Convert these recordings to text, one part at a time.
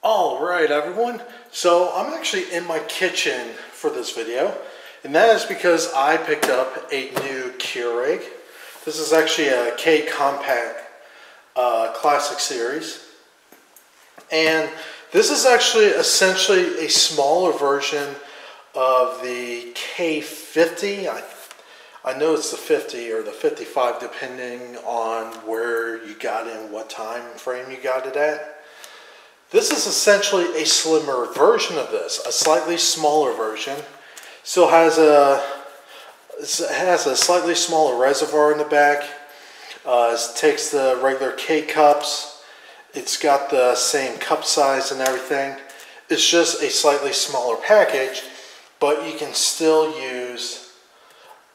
Alright everyone, so I'm actually in my kitchen for this video, and that is because I picked up a new Keurig. This is actually a K Compact Classic Series, and this is actually essentially a smaller version of the K50. I know it's the 50 or the 55 depending on where you got it and what time frame you got it at. This is essentially a slimmer version of this, a slightly smaller version. Still has a slightly smaller reservoir in the back. It takes the regular K cups. It's got the same cup size and everything. It's just a slightly smaller package, but you can still use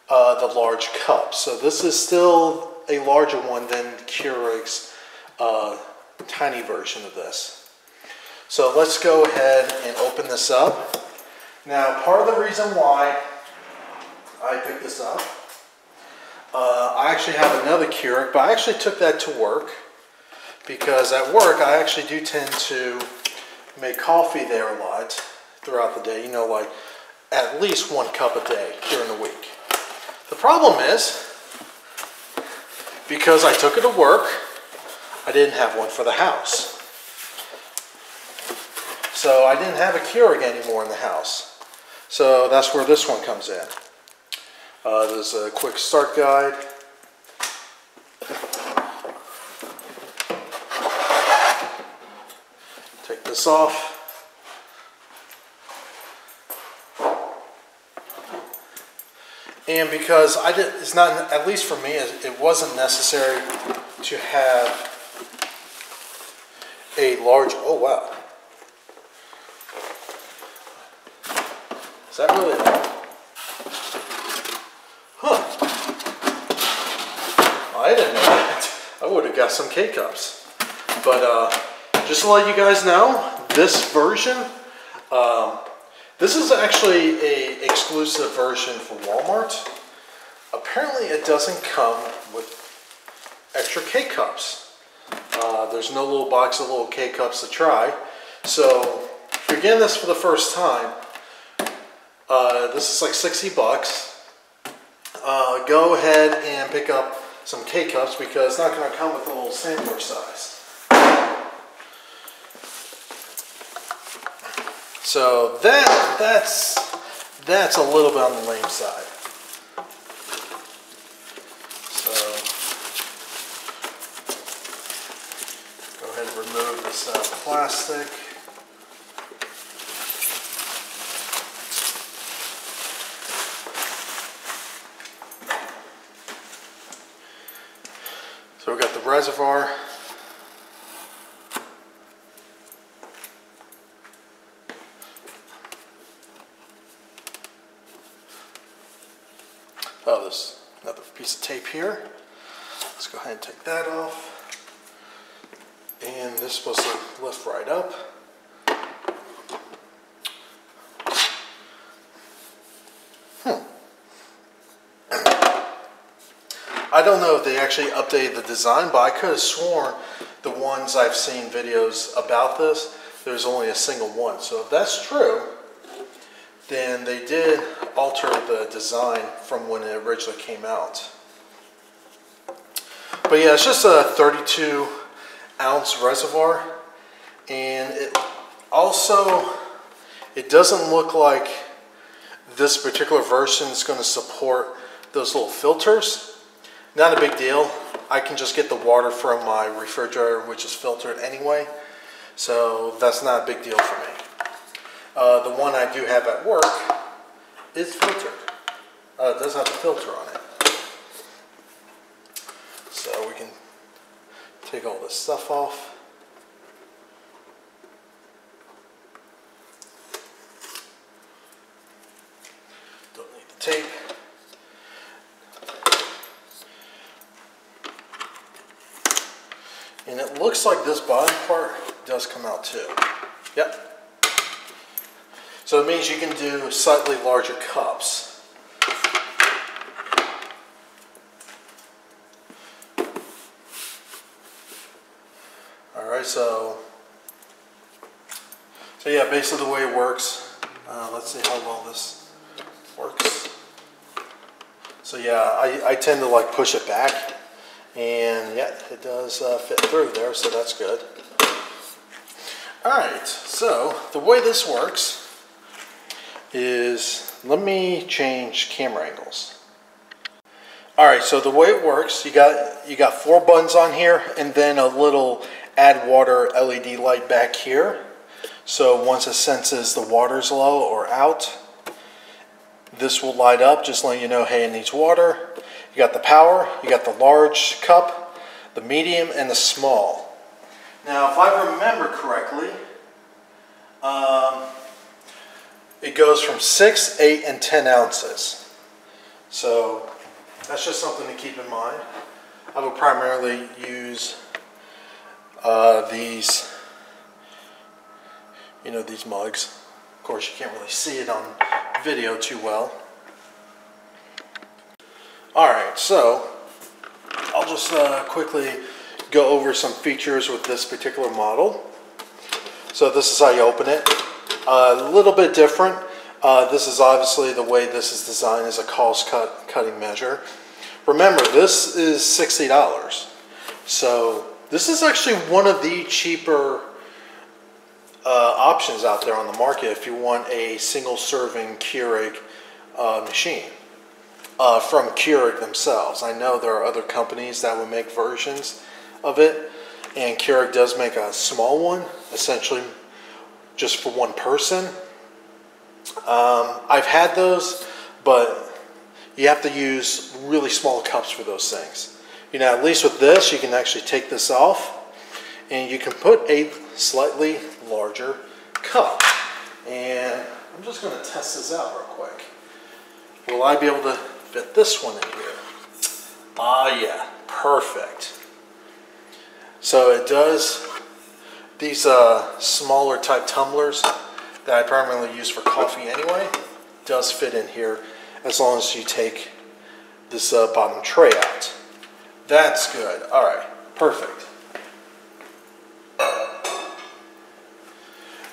the large cups. So this is still a larger one than Keurig's tiny version of this. So let's go ahead and open this up. Now, part of the reason why I picked this up, I actually have another Keurig, but I actually took that to work because at work I actually do tend to make coffee there a lot throughout the day. You know, like at least 1 cup a day during the week. The problem is, because I took it to work, I didn't have one for the house. So I didn't have a Keurig anymore in the house. So that's where this one comes in. There's a quick start guide. Take this off. And because it's not, at least for me, it wasn't necessary to have a large, oh wow. Is that really that? Huh. I didn't know that. I would have got some K-Cups. But just to let you guys know, this version, this is actually an exclusive version for Walmart. Apparently it doesn't come with extra K-Cups. There's no little box of little K-Cups to try. So if you're getting this for the first time, this is like 60 bucks. Go ahead and pick up some K-Cups because it's not going to come with a little sampler size. So that's a little bit on the lame side. So go ahead and remove this plastic. So we've got the reservoir. Oh, there's another piece of tape here. Let's go ahead and take that off. And this is supposed to lift right up. I don't know if they actually updated the design, but I could have sworn the ones I've seen videos about this, there's only a single one. So if that's true, then they did alter the design from when it originally came out. But yeah, it's just a 32 ounce reservoir, and it doesn't look like this particular version is going to support those little filters. Not a big deal. I can just get the water from my refrigerator, which is filtered anyway, so that's not a big deal for me. The one I do have at work is filtered. It does have a filter on it. So we can take all this stuff off. Don't need the tape. And it looks like this bottom part does come out too. Yep. So it means you can do slightly larger cups. Alright, so So yeah, basically the way it works, let's see how well this works. So yeah, I tend to like push it back, and yeah, it does fit through there, so that's good. Alright, so the way this works is, let me change camera angles. Alright, so the way it works, you got 4 buttons on here, and then a little add water LED light back here. So once it senses the water's low or out, this will light up, just letting you know, hey, it needs water. You got the power, you got the large cup, the medium, and the small. Now, if I remember correctly, it goes from 6, 8, and 10 ounces. So that's just something to keep in mind. I will primarily use these, these mugs. Of course, you can't really see it on video too well. Alright, so I'll just quickly go over some features with this particular model. So this is how you open it. A little bit different. This is obviously the way this is designed as a cost cutting measure. Remember, this is $60. So this is actually one of the cheaper options out there on the market if you want a single serving Keurig machine from Keurig themselves. I know there are other companies that would make versions of it, and Keurig does make a small one, essentially just for one person. I've had those, but you have to use really small cups for those things. At least with this, you can actually take this off and you can put a slightly larger cup. And I'm just going to test this out real quick. Will I be able to fit this one in here? Ah, yeah, perfect. So it does, these smaller type tumblers that I primarily use for coffee anyway, does fit in here as long as you take this bottom tray out. That's good. All right, perfect.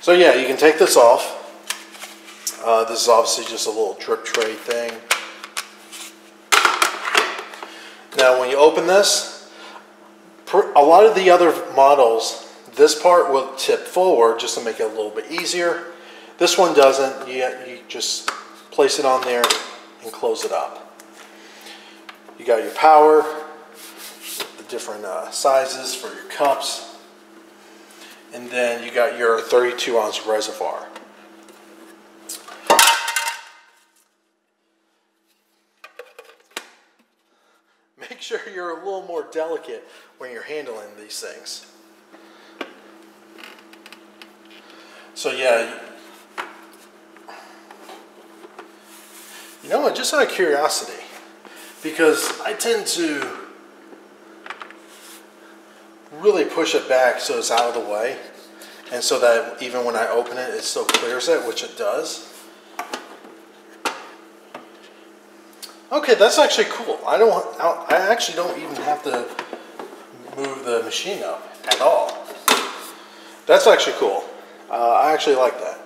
So yeah, you can take this off. This is obviously just a little drip tray thing. Now when you open this, a lot of the other models, this part will tip forward just to make it a little bit easier. This one doesn't. You just place it on there and close it up. You got your power, the different sizes for your cups, and then you got your 32-ounce reservoir. Make sure you're a little more delicate when you're handling these things. So yeah, you know what, just out of curiosity, because I tend to really push it back so it's out of the way, and so that even when I open it, it still clears it, which it does. Okay, that's actually cool. I actually don't even have to move the machine up at all. That's actually cool. I actually like that.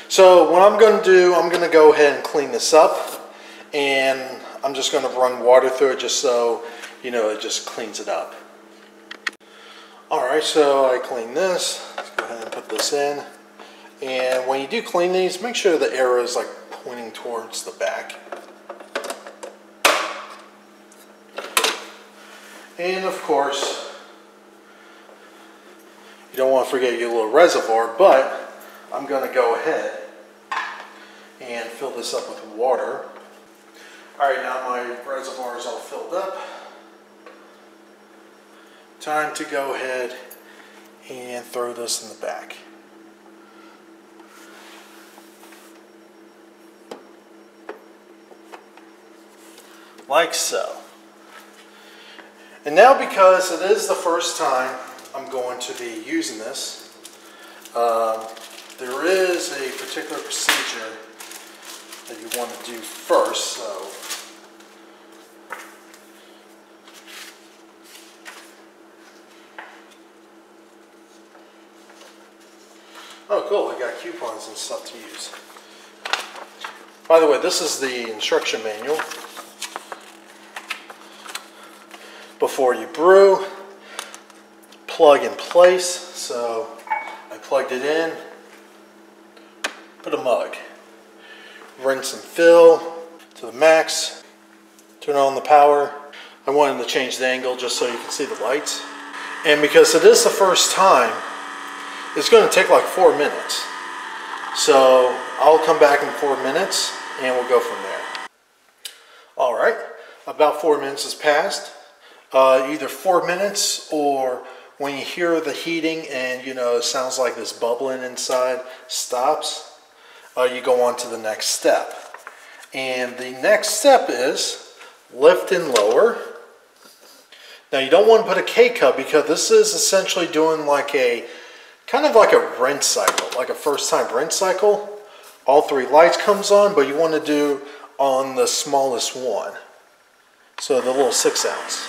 So what I'm going to do, I'm going to go ahead and clean this up, and I'm just going to run water through it just so, it just cleans it up. Alright, so I clean this. Let's go ahead and put this in. And when you do clean these, make sure the arrow is like pointing towards the back. And of course, you don't want to forget your little reservoir, but I'm going to go ahead and fill this up with water. Alright, now my reservoir is all filled up. Time to go ahead and throw this in the back. Like so. And now, because it is the first time I'm going to be using this, there is a particular procedure that you want to do first. So oh, cool, coupons and stuff to use. By the way, this is the instruction manual. Before you brew, plug in place. So I plugged it in, put a mug, rinse and fill to the max, turn on the power. I wanted to change the angle just so you can see the lights. And because it is the first time, it's going to take like 4 minutes. So I'll come back in 4 minutes and we'll go from there. All right, about 4 minutes has passed. Either 4 minutes or when you hear the heating and you know it sounds like this bubbling inside stops, you go on to the next step. And the next step is lift and lower. Now you don't want to put a K-cup because this is essentially doing like a kind of like a rinse cycle, like a first time rinse cycle. All 3 lights comes on, but you want to do on the smallest one. So the little 6 ounce.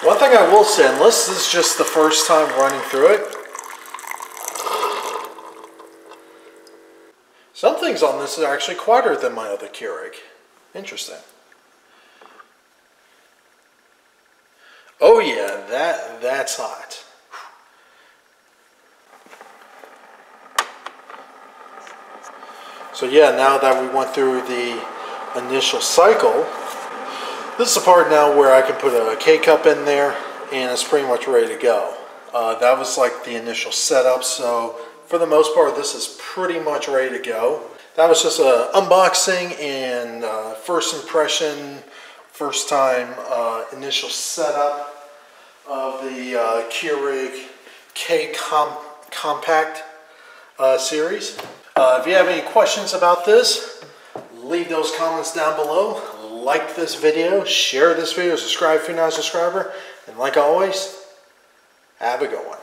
One thing I will say, unless this is just the first time running through it, some things on this are actually quieter than my other Keurig. Interesting. Oh yeah, that's hot. So yeah, now that we went through the initial cycle, this is the part now where I can put a K-cup in there and it's pretty much ready to go. That was like the initial setup, so for the most part this is pretty much ready to go. That was just an unboxing and first impression, first time initial setup of the Keurig K-Compact series. If you have any questions about this, leave those comments down below. Like this video, share this video, subscribe if you're not a subscriber, and like always, have a good one.